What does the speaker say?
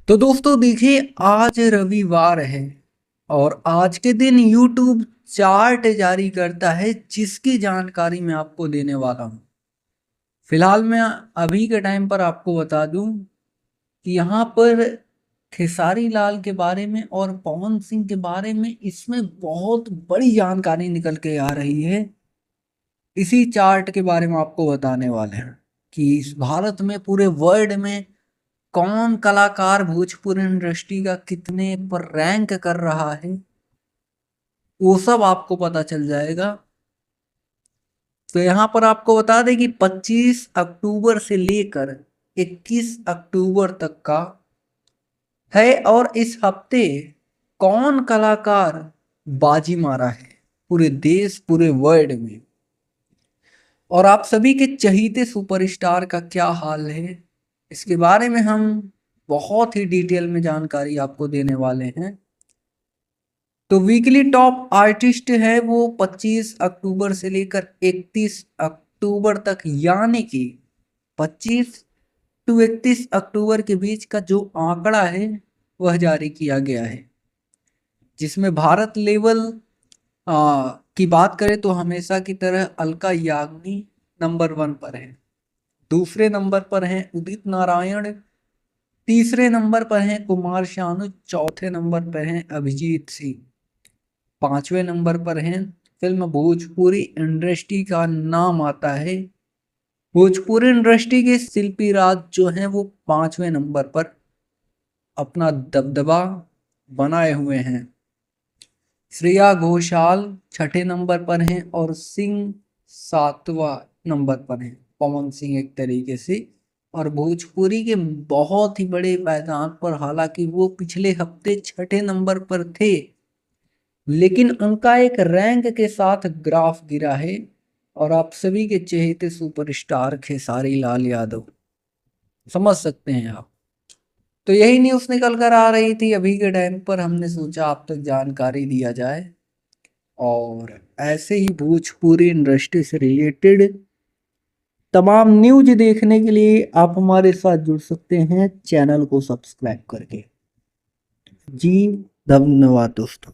तो दोस्तों देखिए, आज रविवार है और आज के दिन YouTube चार्ट जारी करता है जिसकी जानकारी मैं आपको देने वाला हूँ। फिलहाल मैं अभी के टाइम पर आपको बता दूं कि यहाँ पर खेसारी लाल के बारे में और पवन सिंह के बारे में इसमें बहुत बड़ी जानकारी निकल के आ रही है। इसी चार्ट के बारे में आपको बताने वाले हैं कि इस भारत में पूरे वर्ल्ड में कौन कलाकार भोजपुरी इंडस्ट्री का कितने पर रैंक कर रहा है, वो सब आपको पता चल जाएगा। तो यहाँ पर आपको बता दें कि 25 अक्टूबर से लेकर 21 अक्टूबर तक का है और इस हफ्ते कौन कलाकार बाजी मारा है पूरे देश पूरे वर्ल्ड में, और आप सभी के चहीते सुपरस्टार का क्या हाल है, इसके बारे में हम बहुत ही डिटेल में जानकारी आपको देने वाले हैं। तो वीकली टॉप आर्टिस्ट है वो 25 अक्टूबर से लेकर 31 अक्टूबर तक, यानी कि 25 टू 31 अक्टूबर के बीच का जो आंकड़ा है वह जारी किया गया है, जिसमें भारत लेवल की बात करें तो हमेशा की तरह अलका याग्निक नंबर 1 पर है, दूसरे नंबर पर हैं उदित नारायण, तीसरे नंबर पर हैं कुमार शानू, चौथे नंबर पर हैं अभिजीत सिंह, पांचवें नंबर पर हैं फिल्म भोजपुरी इंडस्ट्री का नाम आता है। भोजपुरी इंडस्ट्री के शिल्पी राज जो हैं वो पांचवें नंबर पर अपना दबदबा बनाए हुए हैं। श्रेया घोषाल छठे नंबर पर हैं और सिंह सातवां नंबर पर हैं, पवन सिंह एक तरीके से। और भोजपुरी के बहुत ही बड़े मैदान पर हालांकि वो पिछले हफ्ते छठे नंबर पर थे, लेकिन उनका एक रैंक के साथ ग्राफ गिरा है और आप सभी के चहेते सुपरस्टार खेसारी लाल यादव, समझ सकते हैं आप। तो यही न्यूज़ निकल कर आ रही थी अभी के टाइम पर, हमने सोचा आप तक जानकारी दिया जाए। और ऐसे ही भोजपुरी इंडस्ट्री से रिलेटेड तमाम न्यूज देखने के लिए आप हमारे साथ जुड़ सकते हैं चैनल को सब्सक्राइब करके। जी धन्यवाद दोस्तों।